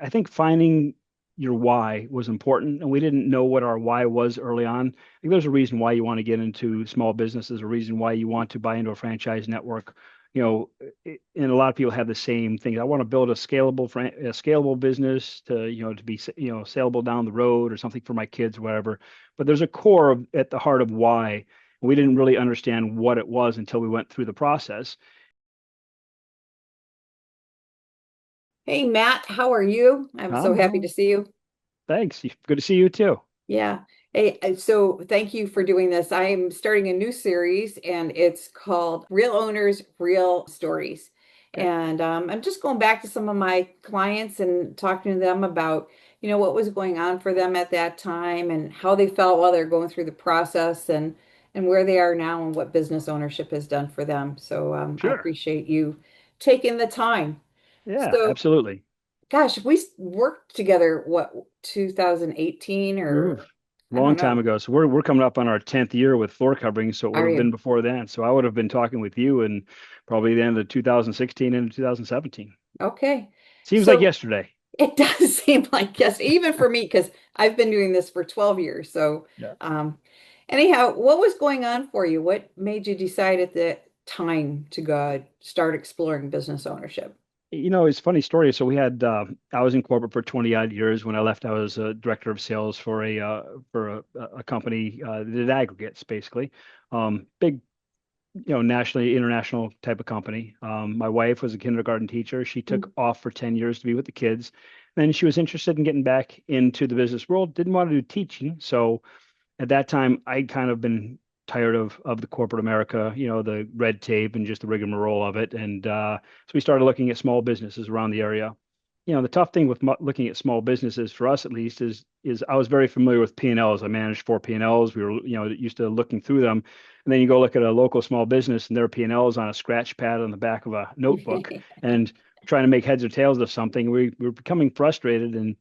I think finding your why was important, and we didn't know what our why was early on. I think there's a reason why you want to get into small businesses, a reason why you want to buy into a franchise network. And a lot of people have the same thing. I want to build a scalable business to, to be, saleable down the road or something for my kids, whatever. But there's a core at the heart of why. We didn't really understand what it was until we went through the process. Hey Matt, how are you? I'm so I'm happy to doing, see you. thanks. Good to see you too. Yeah. Hey, so thank you for doing this. I'm starting a new series and it's called Real Owners, Real Stories. Okay. And I'm just going back to some of my clients and talking to them about, what was going on for them at that time and how they felt while they're going through the process and where they are now and what business ownership has done for them. So I Sure. appreciate you taking the time. Yeah, So absolutely. gosh, we worked together, what, 2018 Oof. or I Long don't time know. ago. So we're coming up on our 10th year with floor covering, so it would Are have been you? before then. So I would have been talking with you in probably the end of 2016 into 2017. Okay. Seems like So yesterday. it does seem like, yes, even for me, because I've been doing this for 12 years. So, Yeah. anyhow, what was going on for you? What made you decide at the time to go start exploring business ownership? It's a funny story. So I was in corporate for 20 odd years. When I left, I was a director of sales for a company that did aggregates, basically. Big, nationally, international type of company. My wife was a kindergarten teacher. She took Mm. off for 10 years to be with the kids. Then she was interested in getting back into the business world, didn't want to do teaching. So at that time, I'd kind of been tired of the corporate America, the red tape and just the rigmarole of it. And so we started looking at small businesses around the area. The tough thing with looking at small businesses, for us at least, is I was very familiar with P&Ls. I managed four P&Ls. We were, used to looking through them. And then you go look at a local small business and their P&Ls on a scratch pad on the back of a notebook and trying to make heads or tails of something. We were becoming frustrated, and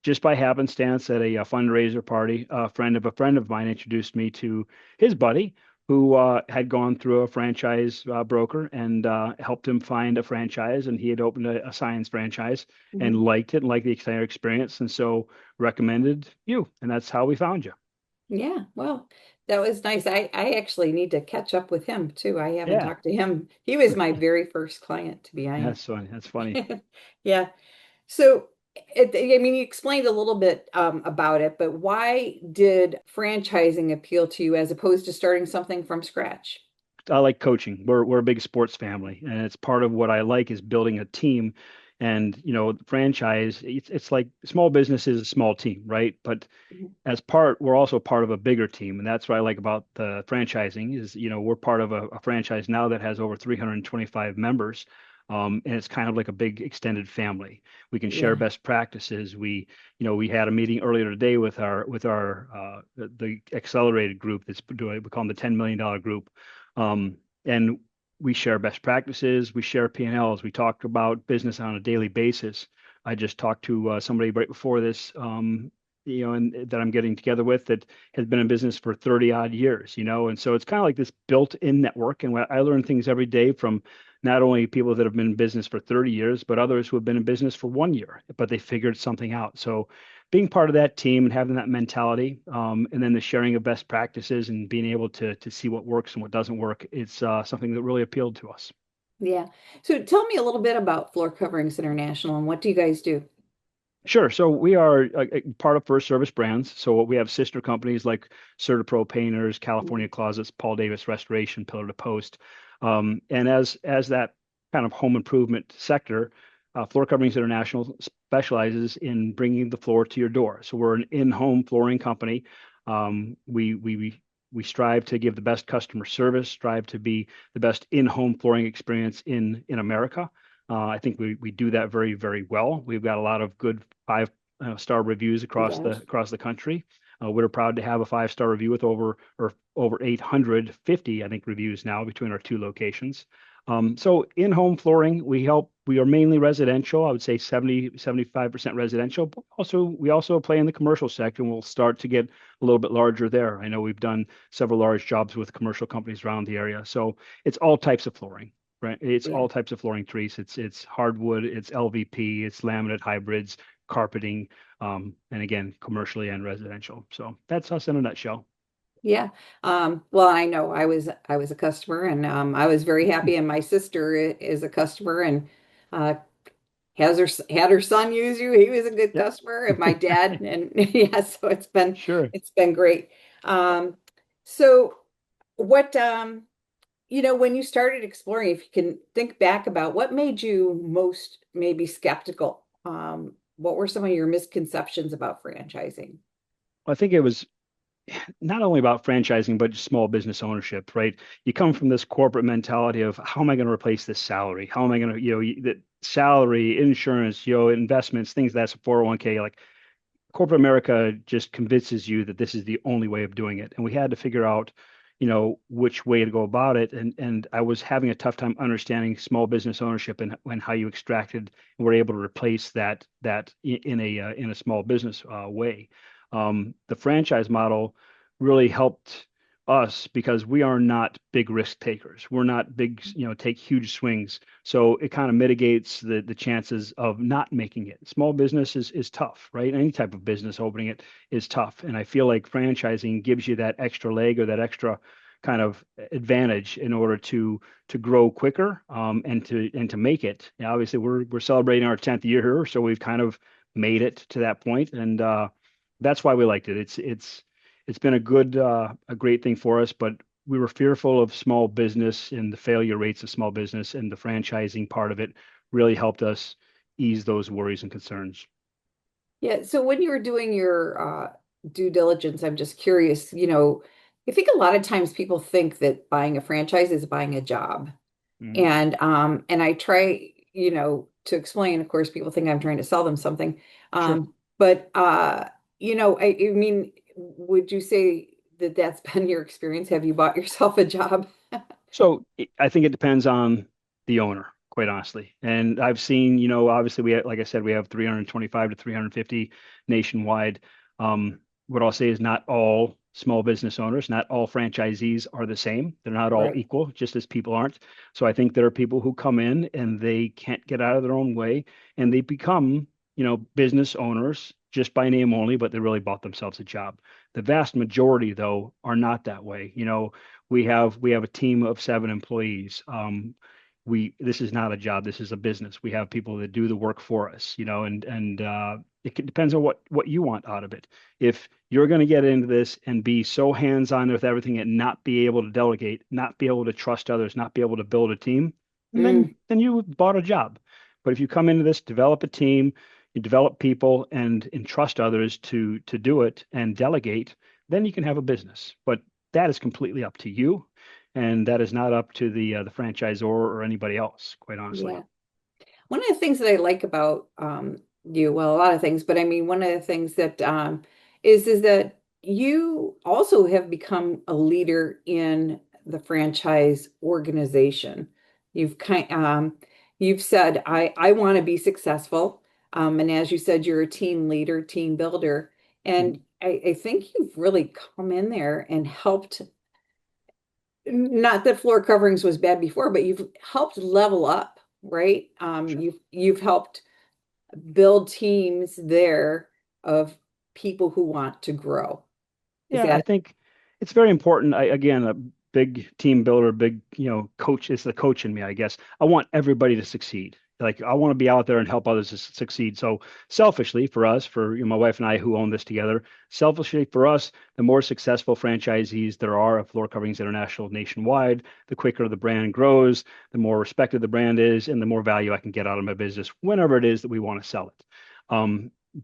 just by happenstance at a fundraiser party, a friend of mine introduced me to his buddy who had gone through a franchise broker and helped him find a franchise. And he had opened a science franchise and Mhm. liked it and liked the entire experience. And so recommended you. And that's how we found you. Yeah, well, that was nice. I actually need to catch up with him too. I haven't Yeah, talked to him. He was my very first client, to be that's honest. funny. That's funny. Yeah. So, I mean, you explained a little bit about it, but why did franchising appeal to you as opposed to starting something from scratch? I like coaching. We're a big sports family, and it's part of what I like is building a team. And franchise, it's like small business is a small team, right? But Mhm. we're also part of a bigger team, and that's what I like about the franchising is, we're part of a franchise now that has over 325 members. And it's kind of like a big extended family. We can share Yeah. best practices. We had a meeting earlier today with our the accelerated group that's doing, we call them the $10 million group. And we share best practices. We share P&Ls. We talk about business on a daily basis. I just talked to somebody right before this, and that I'm getting together with that has been in business for 30 odd years, and so it's kind of like this built-in network. And I learn things every day from not only people that have been in business for 30 years, but others who have been in business for 1 year, but they figured something out. So being part of that team and having that mentality, and then the sharing of best practices and being able to see what works and what doesn't work, it's something that really appealed to us. Yeah. So tell me a little bit about Floor Coverings International and what do you guys do? Sure. So we are part of First Service Brands. So we have sister companies like CertaPro Painters, California Closets, Paul Davis Restoration, Pillar to Post. And as that kind of home improvement sector, Floor Coverings International specializes in bringing the floor to your door. So we're an in-home flooring company. We strive to give the best customer service, strive to be the best in-home flooring experience in America. I think we do that very, very well. We've got a lot of good five-star reviews across the Yes. across the country. We're proud to have a five-star review with over 850, I think, reviews now between our two locations. So in-home flooring, we are mainly residential. I would say 75% residential, but we also play in the commercial sector, and we'll start to get a little bit larger there. I know we've done several large jobs with commercial companies around the area. So it's all types of flooring. Right. It's Yeah. all types of flooring trees. It's hardwood, it's LVP, it's laminate hybrids, carpeting, and again, commercially and residential. So that's us in a nutshell. Yeah. Well, I know I was a customer and I was very happy and my sister is a customer and uh has her had her son use you. He was a good Yep. customer and my dad and yeah, so Sure. it's been great. So what when you started exploring, if you can think back about what made you most maybe skeptical, what were some of your misconceptions about franchising? I think it was not only about franchising, but small business ownership, right? You come from this corporate mentality of how am I going to replace this salary? How am I going to, the salary, insurance, investments, things that's a 401k. Like corporate America just convinces you that this is the only way of doing it. And we had to figure out, which way to go about it. And I was having a tough time understanding small business ownership and how you extracted and were able to replace that in a small business way. The franchise model really helped us because we are not big risk takers. We're not big, take huge swings. So it kind of mitigates the chances of not making it. Small business is tough, right? Any type of business opening it is tough. And I feel like franchising gives you that extra leg or that extra kind of advantage in order to grow quicker, and to make it. Now, obviously, we're celebrating our 10th year here, so we've kind of made it to that point, and that's why we liked it. It's been a great thing for us, but we were fearful of small business and the failure rates of small business, and the franchising part of it really helped us ease those worries and concerns. Yeah, so when you were doing your due diligence, I'm just curious, I think a lot of times people think that buying a franchise is buying a job. Mhm. And I try, to explain, of course, people think I'm trying to sell them something. Sure. But I mean, would you say that that's been your experience? Have you bought yourself a job? So I think it depends on the owner, quite honestly. And I've seen, obviously like I said, we have 325 to 350 nationwide. What I'll say is not all small business owners, not all franchisees are the same. They're not all Right. equal, just as people aren't. So I think there are people who come in and they can't get out of their own way and they become, business owners just by name only, but they really bought themselves a job. The vast majority, though, are not that way. We have a team of 7 employees. We This is not a job. This is a business. We have people that do the work for us, and depends on what you want out of it. If you're going to get into this and be so hands-on with everything and not be able to delegate, not be able to trust others, not be able to build a team, and then Mm, then you bought a job. But if you come into this, develop a team, you develop people and trust others to do it and delegate, then you can have a business. But that is completely up to you, and that is not up to the franchisor or anybody else, quite honestly. yeah. One of the things that I like about you, well, a lot of things, but I mean, one of the things that is that you also have become a leader in the franchise organization. You've said I want to be successful, and as you said, you're a team leader, team builder, and Mhm. I think you've really come in there and helped. Not that floor coverings was bad before, but you've helped level up, right? Sure. You've helped build teams there of people who want to grow. Is Yeah, I that think it's very important. Again, a big team builder, big, coach is the coach in me, I guess. I want everybody to succeed. Like I want to be out there and help others to succeed. So selfishly for us, for my wife and I who own this together, selfishly for us, the more successful franchisees there are of Floor Coverings International nationwide, the quicker the brand grows, the more respected the brand is, and the more value I can get out of my business whenever it is that we want to sell it.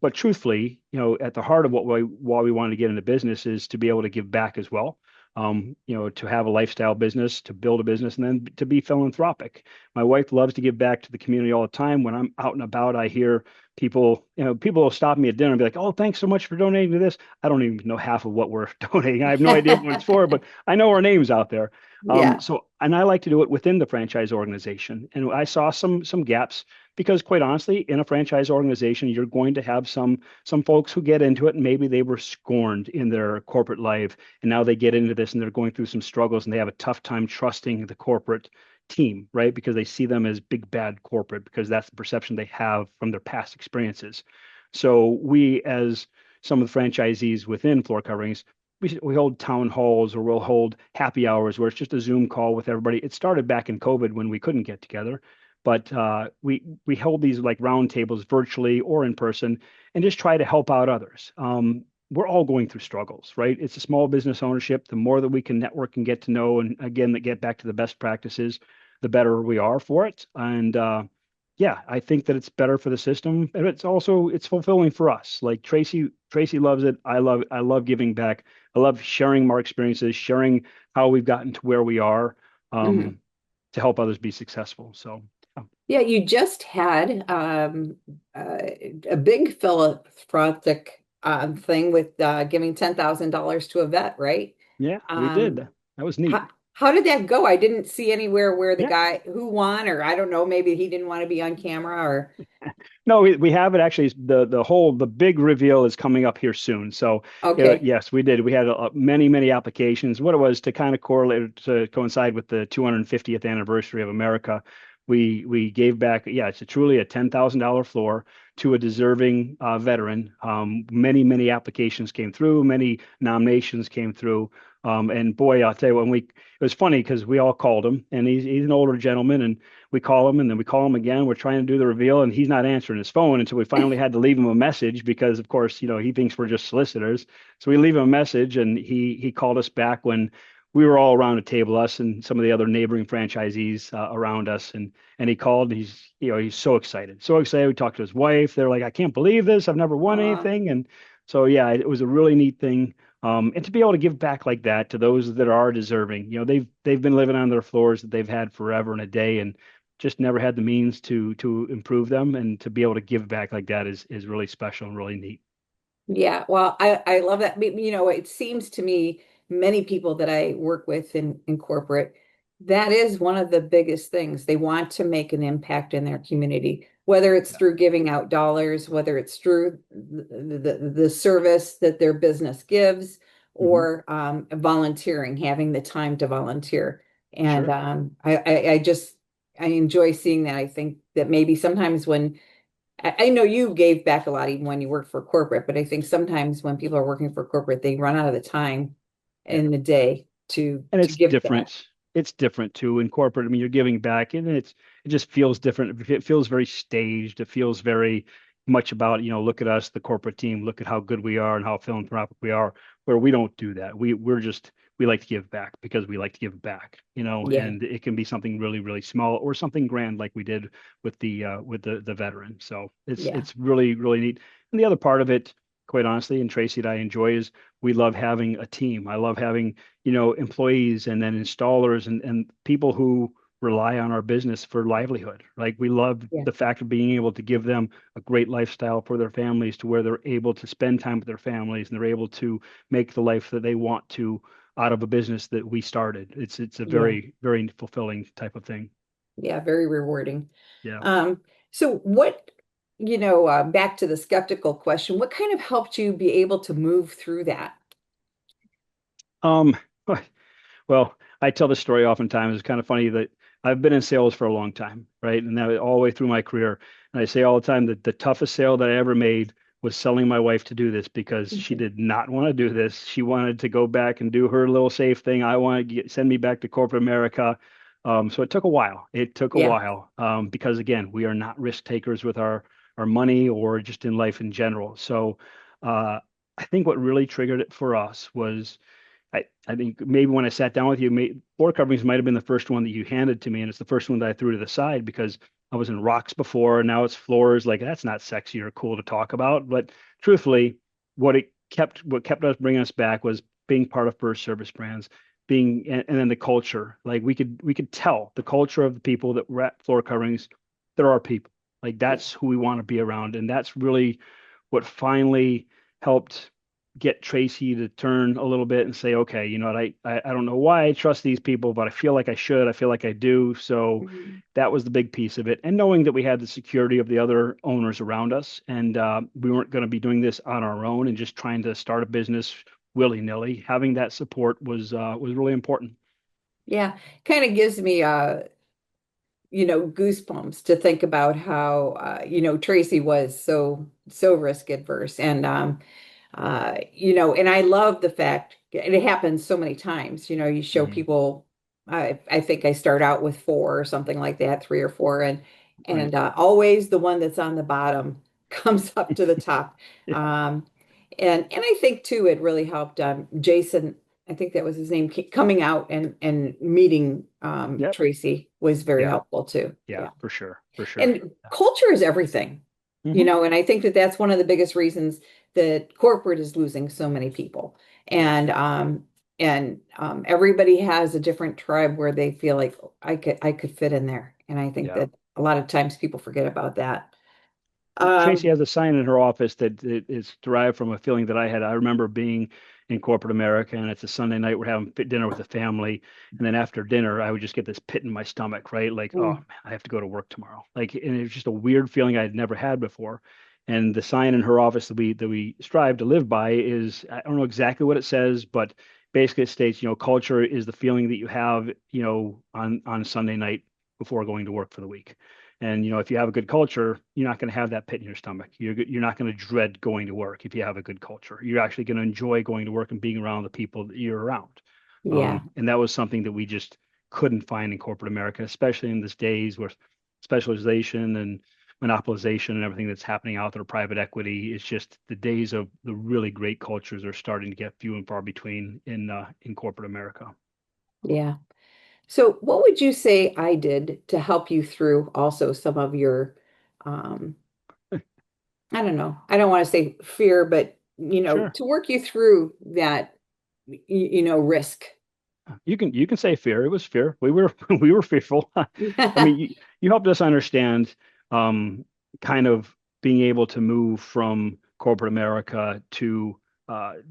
But truthfully, at the heart of why we wanted to get into business is to be able to give back as well. To have a lifestyle business, to build a business, and then to be philanthropic. My wife loves to give back to the community all the time. When I'm out and about, I hear people will stop me at dinner and be like, "Oh, thanks so much for donating to this." I don't even know half of what we're donating. I have no idea what it's for, but I know our name's out there. yeah, And I like to do it within the franchise organization. And I saw some gaps because quite honestly, in a franchise organization, you're going to have some folks who get into it and maybe they were scorned in their corporate life and now they get into this and they're going through some struggles and they have a tough time trusting the corporate team, right? Because they see them as big bad corporate because that's the perception they have from their past experiences. So we, as some of the franchisees within floor coverings, we hold town halls or we'll hold happy hours where it's just a Zoom call with everybody. It started back in COVID when we couldn't get together, but we hold these like round tables virtually or in person and just try to help out others. We're all going through struggles, right? It's a small business ownership. The more that we can network and get to know, and again, that get back to the best practices, the better we are for it. And yeah, I think that it's better for the system, and it's fulfilling for us. Like Tracy loves it. I love giving back. I love sharing our experiences, sharing how we've gotten to where we are, Mhm. um, to help others be successful. So yeah. Yeah, you just had uh, a big philanthropic thing with giving $10,000 to a vet, right? Yeah, we did. Um, That was neat. how did that go? I didn't see anywhere where the Yeah. guy who won, or I don't know, maybe he didn't want to be on camera, or No, we have it actually. The big reveal is coming up here soon. So okay, yes, we did. We had many applications. What it was to kind of correlate to coincide with the 250th anniversary of America. We gave back. Yeah, it's truly a $10,000 floor to a deserving veteran. Many applications came through. Many nominations came through. And boy, I'll tell you, it was funny because we all called him, and he's an older gentleman, and we call him and then we call him again. We're trying to do the reveal and he's not answering his phone until we finally had to leave him a message because, of course, he thinks we're just solicitors. So we leave him a message and he called us back when we were all around a table, us and some of the other neighboring franchisees around us. And he called. He's so excited, so excited. We talked to his wife. They're like, I can't believe this. I've never won uh, anything. And so, yeah, it was a really neat thing. And to be able to give back like that to those that are deserving, they've been living on their floors that they've had forever and a day, and just never had the means to improve them, and to be able to give back like that is really special and really neat. yeah, well, I love that. It seems to me many people that I work with in corporate, that is one of the biggest things. They want to make an impact in their community, whether it's Yeah. through giving out dollars, whether it's through the service that their business gives, Hmm. or volunteering, having the time to volunteer. And Sure. I enjoy seeing that. I think that maybe sometimes when I know you gave back a lot even when you worked for corporate, but I think sometimes when people are working for corporate, they run out of the time Yeah. in the day to And to it's give back. different. It's different too in corporate. I mean, you're giving back, and it just feels different. It feels very staged. It feels very much about, look at us, the corporate team, look at how good we are and how philanthropic we are. Where we don't do that. We like to give back because we like to give back, Yeah, and it can be something really small or something grand like we did with the veteran. So it's yeah, it's really neat. And the other part of it, quite honestly, and Tracy and I enjoy is we love having a team. I love having employees and then installers and people who rely on our business for livelihood. Like we love yeah, the fact of being able to give them a great lifestyle for their families to where they're able to spend time with their families and they're able to make the life that they want to out of a business that we started. It's a yeah, very fulfilling type of thing. yeah, very rewarding. Yeah. Um, so back to the skeptical question, what kind of helped you be able to move through that? Um, Well, I tell this story oftentimes. It's kind of funny that I've been in sales for a long time, right? And that all the way through my career. And I say all the time that the toughest sale that I ever made was selling my wife to do this because she did not want to do this. She wanted to go back and do her little safe thing. I wanted to send me back to corporate America. So it took a while. It took a Yeah, while because again, we are not risk takers with our money or just in life in general. So uh, I think what really triggered it for us was I think maybe when I sat down with you, floor coverings might have been the first one that you handed to me, and it's the first one that I threw to the side because I was in rocks before, and now it's floors. Like that's not sexy or cool to talk about. But truthfully, what kept us bringing us back was being part of First Service Brands, being and then the culture. Like we could tell the culture of the people that were at floor coverings. There are people like yeah, that's who we want to be around, and that's really what finally helped get Tracy to turn a little bit and say, okay, you know what, I don't know why I trust these people, but I feel like I should. I feel like I do. So mhm, that was the big piece of it. And knowing that we had the security of the other owners around us, and we weren't going to be doing this on our own and just trying to start a business willy-nilly, having that support was really important. yeah. Kind of gives me goosebumps to think about how, Tracy was so risk adverse. And I love the fact, and it happens so many times, you show Mhm. people, I think I start out with four or something like that, three or four, and Right. and uh, always the one that's on the bottom comes up to the top. Yeah. Um, and I think too, it really helped Jason, I think that was his name, coming out and meeting Yep. Tracy was very Yeah. helpful too. Yeah. Yeah. For sure. For sure. And culture is everything, Hmm. and I think that that's one of the biggest reasons that corporate is losing so many people. And everybody has a different tribe where they feel like I could fit in there. And I think Yeah. that a lot of times people forget about that. Tracy Um, has a sign in her office that it is derived from a feeling that I had. I remember being in corporate America, and it's a Sunday night. We're having dinner with the family, and then after dinner, I would just get this pit in my stomach, right? Like, oh mm, man, I have to go to work tomorrow. Like, and it was just a weird feeling I had never had before. And the sign in her office that we strive to live by is, I don't know exactly what it says, but basically it states, culture is the feeling that you have, on Sunday night before going to work for the week. And if you have a good culture, you're not going to have that pit in your stomach. You're not going to dread going to work if you have a good culture. You're actually going to enjoy going to work and being around the people that you're around. yeah, And that was something that we just couldn't find in corporate America, especially in these days where specialization and monopolization and everything that's happening out there, private equity. It's just the days of the really great cultures are starting to get few and far between in corporate America. yeah. So what would you say I did to help you through also some of your, um, I don't know, I don't want to say fear, but Sure. to work you through that, risk. You can say fear. It was fear. We were we were fearful. I mean, you helped us understand um, kind of being able to move from corporate America to the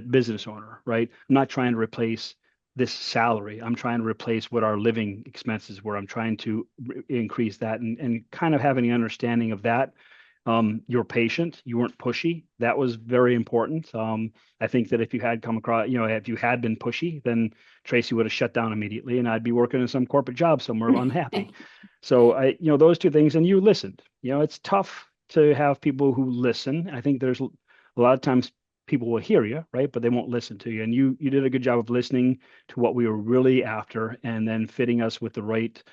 business owner, right? I'm not trying to replace this salary. I'm trying to replace what our living expenses were. I'm trying to increase that and kind of having an understanding of that. You're patient. You weren't pushy. That was very important. I think that if you had come across, if you had been pushy, then Tracy would have shut down immediately, and I'd be working in some corporate job somewhere unhappy. So those two things, and you listened. It's tough to have people who listen. I think there's a lot of times people will hear you, right, but they won't listen to you. And you did a good job of listening to what we were really after, and then fitting us with the right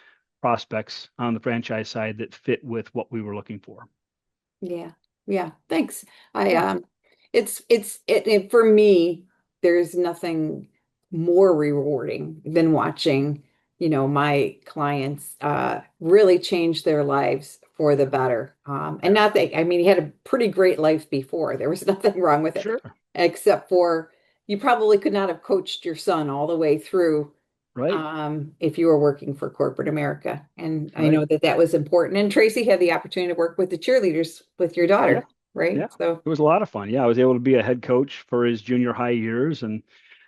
prospects on the franchise side that fit with what we were looking for. Yeah. Yeah. Thanks. I Yeah, for me, there's nothing more rewarding than watching, my clients really change their lives for the yeah, better. And yeah, not that, I mean, he had a pretty great life before. There was nothing wrong with it, sure, except for you probably could not have coached your son all the way through right, if you were working for corporate America. And I right. know that that was important. And Tracy had the opportunity to work with the cheerleaders with your Yeah, daughter, right? yeah. So, It was a lot of fun. Yeah, I was able to be a head coach for his junior high years. And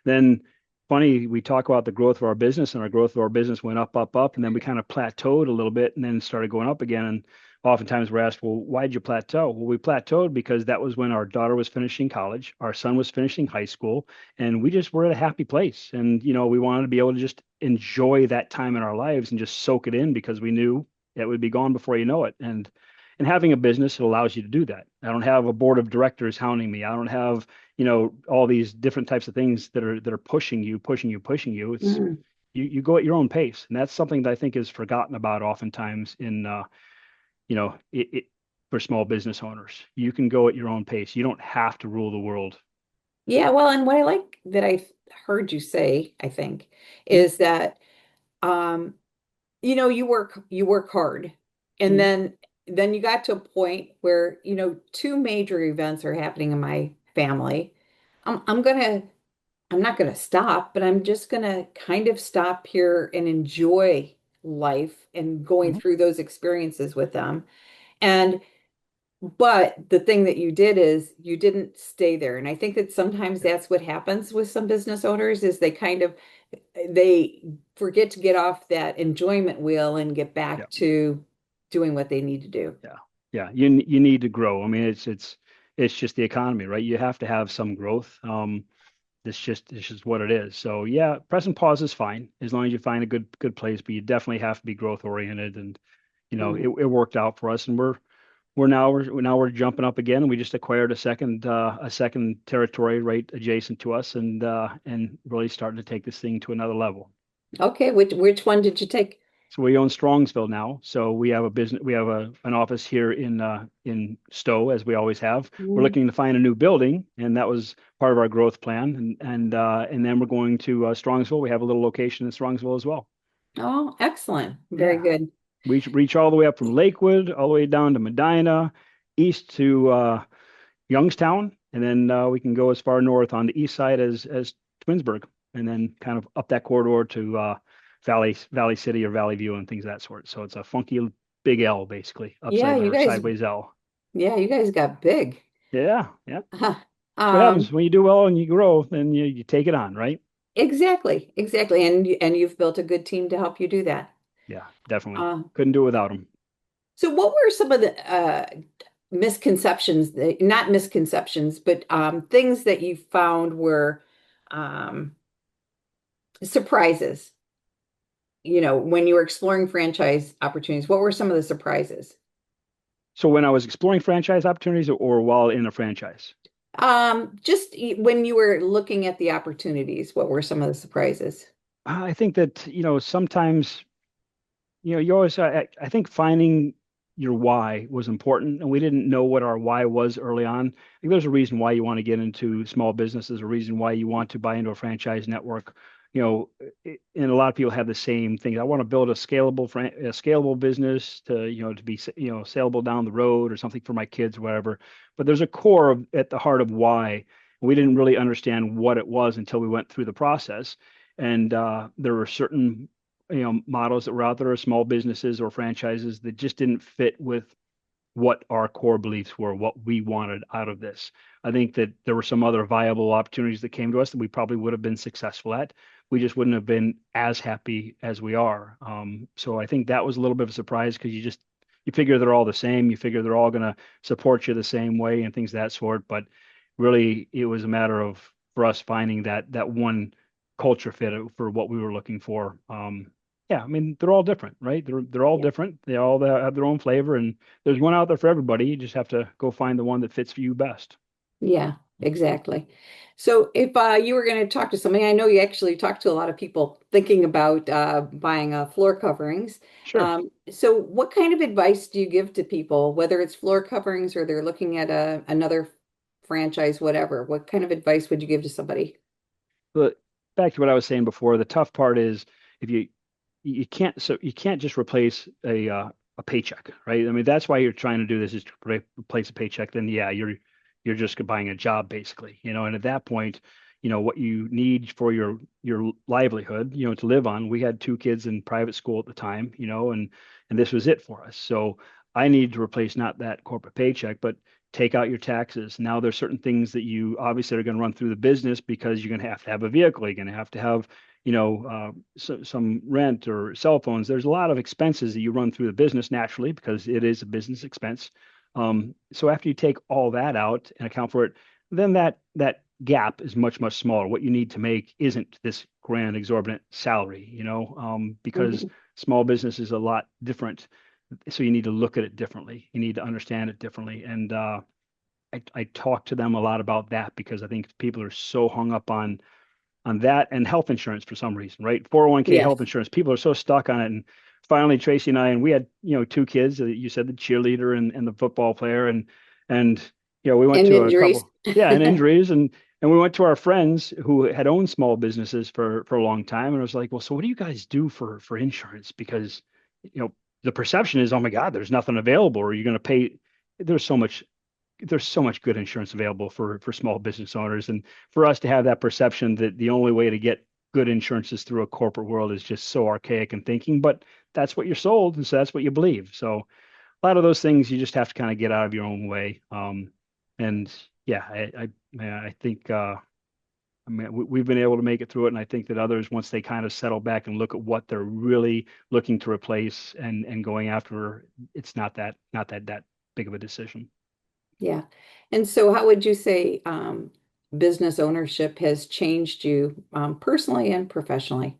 then funny, we talk about the growth of our business, and our growth of our business went up, up, up, and then we kind of plateaued a little bit and then started going up again. And oftentimes we're asked, well, why did you plateau? Well, we plateaued because that was when our daughter was finishing college, our son was finishing high school, and we just were at a happy place. And we wanted to be able to just enjoy that time in our lives and just soak it in because we knew it would be gone before you know it. And having a business, it allows you to do that. I don't have a board of directors hounding me. I don't have, all these different types of things that are pushing you, pushing you, pushing you. It's mm, you go at your own pace, and that's something that I think is forgotten about oftentimes for small business owners. You can go at your own pace. You don't have to rule the world. yeah, well, and what I like that I heard you say, I think, Mm-hmm. is that um, you work hard. And Mm-hmm. then you got to a point where, two major events are happening in my family. I'm not gonna stop, but I'm just gonna kind of stop here and enjoy life and going Mm-hmm. through those experiences with them. And but the thing that you did is you didn't stay there. And I think that sometimes Yeah, that's what happens with some business owners is they forget to get off that enjoyment wheel and get yeah, back to doing what they need to do. yeah, yeah. You need to grow. I mean, it's just the economy, right? You have to have some growth. this is what it is. So yeah, press and pause is fine as long as you find a good place, but you definitely have to be growth oriented. And Mhm. it worked out for us, and we're jumping up again. And we just acquired a second territory right adjacent to us, and really starting to take this thing to another level. Okay, which one did you take? So we own Strongsville now. So we have a business, we have an office here in Stowe, as we always have. We're Mhm. looking to find a new building, and that was part of our growth plan. And then we're going to Strongsville. We have a little location in Strongsville as well. Oh, excellent. Very Yeah, good. we reach all the way up from Lakewood, all the way down to Medina, east to Youngstown, and then we can go as far north on the east side as Twinsburg, and then kind of up that corridor to Valley City or Valley View and things of that sort. So it's a funky big L basically, Yeah, upside you or guys, sideways L. yeah, you guys got big. Yeah, yeah. Huh. That's what happens Um, when you do well and you grow, then you take it on, right? exactly, exactly. And you've built a good team to help you do that. Yeah, definitely. Uh, Couldn't do it without them. so what were some of the misconceptions, not misconceptions, but things that you found were um, surprises, when you were exploring franchise opportunities? What were some of the surprises? So when I was exploring franchise opportunities or while in a franchise, Just when you were looking at the opportunities, what were some of the surprises? I think that, sometimes you always, I think finding your why was important, and we didn't know what our why was early on. I think there's a reason why you want to get into small businesses, a reason why you want to buy into a franchise network. And a lot of people have the same thing. I want to build a scalable business to be, saleable down the road or something for my kids, or whatever. But there's a core at the heart of why. We didn't really understand what it was until we went through the process. And there were certain models that were out there, small businesses or franchises that just didn't fit with what our core beliefs were, what we wanted out of this. I think that there were some other viable opportunities that came to us that we probably would have been successful at. We just wouldn't have been as happy as we are. So I think that was a little bit of a surprise because you figure they're all the same. You figure they're all going to support you the same way and things of that sort. But really, it was a matter of for us finding that one culture fit for what we were looking for. Yeah, I mean, they're all different, right? They're all Yeah. different. They all have their own flavor, and there's one out there for everybody. You just have to go find the one that fits for you best. Yeah, exactly. So if you were going to talk to somebody, I know you actually talk to a lot of people thinking about buying floor coverings. Sure. So what kind of advice do you give to people, whether it's floor coverings or they're looking at another franchise, whatever? What kind of advice would you give to somebody? But back to what I was saying before, the tough part is if you can't just replace a paycheck, right? I mean, that's why you're trying to do this is to replace a paycheck. Then yeah, you're just buying a job basically, and at that point, what you need for your livelihood, to live on. We had two kids in private school at the time, and this was it for us. So I need to replace not that corporate paycheck, but take out your taxes. Now there's certain things that you obviously are going to run through the business because you're going to have a vehicle. You're going to have some rent or cell phones. There's a lot of expenses that you run through the business naturally because it is a business expense. So after you take all that out and account for it, then that gap is much smaller. What you need to make isn't this grand exorbitant salary, because Mhm. small business is a lot different. So you need to look at it differently. You need to understand it differently. And I talk to them a lot about that because I think people are so hung up on that and health insurance for some reason, right? 401k Yes. health insurance. People are so stuck on it. And finally, Tracy and I, and we had, two kids. You said the cheerleader and the football player, and we went And to a injuries. couple, yeah, and injuries, and we went to our friends who had owned small businesses for a long time, and it was like, well, so what do you guys do for insurance? Because the perception is, oh my God, there's nothing available, or you're going to pay. There's so much there's so much good insurance available for small business owners, and for us to have that perception that the only way to get good insurance is through a corporate world is just so archaic in thinking. But that's what you're sold, and so that's what you believe. So a lot of those things you just have to kind of get out of your own way. And yeah, I think I mean we've been able to make it through it, and I think that others, once they kind of settle back and look at what they're really looking to replace and going after, it's not that big of a decision. Yeah. And so how would you say business ownership has changed you personally and professionally?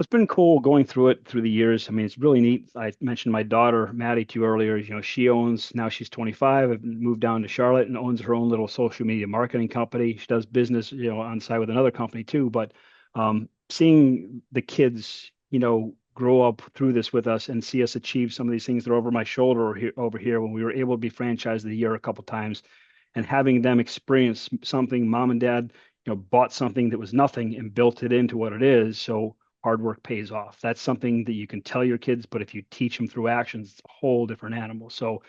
It's been cool going through it through the years. I mean, it's really neat. I mentioned my daughter, Maddie, to you earlier. She owns, now she's 25, I've moved down to Charlotte and owns her own little social media marketing company. She does business, on site with another company too. But seeing the kids, grow up through this with us and see us achieve some of these things that are over my shoulder over here when we were able to be franchised of the year a couple times and having them experience something mom and dad, bought something that was nothing and built it into what it is. So hard work pays off. That's something that you can tell your kids, but if you teach them through actions, it's a whole different animal. So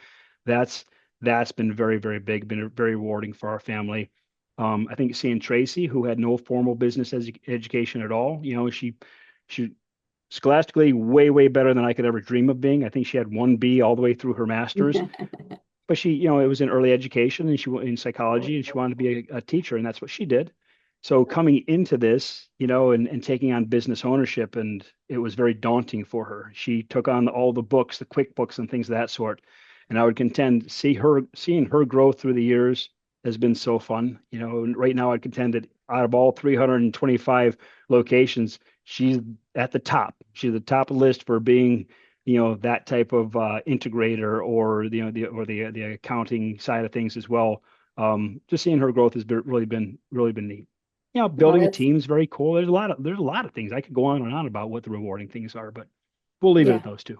that's that's been very, very big, been very rewarding for our family. I think seeing Tracy, who had no formal business education at all, she scholastically way, way better than I could ever dream of being. I think she had one B all the way through her master's, but she, it was in early education and she went in psychology and she wanted to be a teacher, and that's what she did. So coming into this, and taking on business ownership, and it was very daunting for her. She took on all the books, the QuickBooks and things of that sort. And I would contend seeing her grow through the years has been so fun. And right now I'd contend that out of all 325 locations, she's at the top. She's the top of the list for being that type of integrator, or the accounting side of things as well. Just seeing her growth has really been neat. Oh, Building a that's team is very cool. There's a lot of things I could go on and on about what the rewarding things are, but we'll leave it yeah. at those two.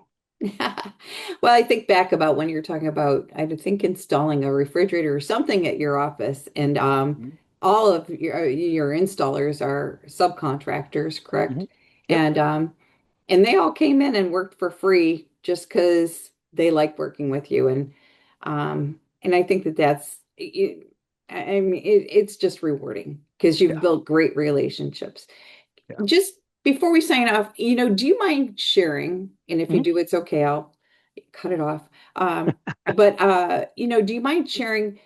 Well, I think back about when you're talking about, I think installing a refrigerator or something at your office, and Mhm. all of your installers are subcontractors, correct? Mhm. Yep. And they all came in and worked for free just because they like working with you, and I think that that's it, I mean it's just rewarding because you've Yeah. built great relationships. Yeah. Just before we sign off, do you mind sharing? And if you Mhm. do, it's okay. I'll cut it off. But do you mind sharing,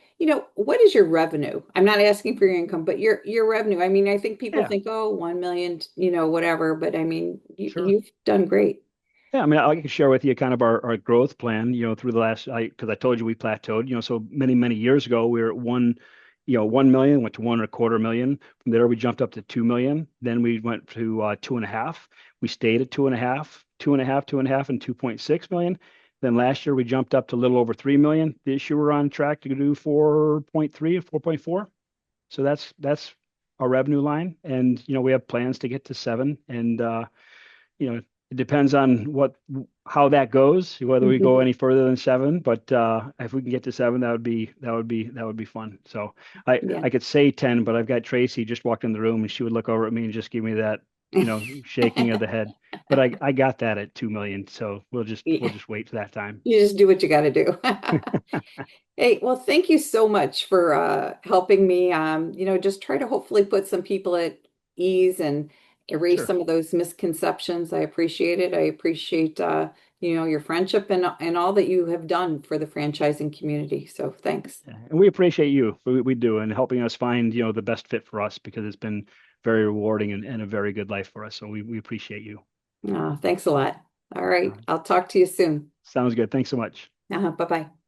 what is your revenue? I'm not asking for your income, but your revenue. I mean, I think people Yeah. think, oh, 1 million, whatever, but I mean, Sure. you've done great. Yeah, I mean, I can share with you kind of our growth plan, through the last, because I told you we plateaued, so many, many years ago, we were at 1 million, went to 1.25 million. From there, we jumped up to 2 million. Then we went to 2.5. We stayed at 2.5, 2.5, 2.5, and 2.6 million. Then last year, we jumped up to a little over 3 million. This year, we're on track to do 4.3 or 4.4. So that's our revenue line. And, we have plans to get to 7. And, it depends on how that goes, whether we go any further than 7. But if we can get to 7, that would be fun. So I Yeah. I could say 10, but I've got Tracy just walked in the room and she would look over at me and just give me that, shaking of the head. But I got that at 2 million. So we'll just we'll Yeah. just wait for that time. You just do what you got to do. Hey, well, thank you so much for helping me, just try to hopefully put some people at ease and erase Sure. some of those misconceptions. I appreciate it. I appreciate your friendship and all that you have done for the franchising community. So thanks. Yeah. And we appreciate you. We do, and helping us find, the best fit for us, because it's been very rewarding and a very good life for us. So we appreciate you. Thanks a lot. All All right. right. I'll talk to you soon. Sounds good. Thanks so much. Bye-bye.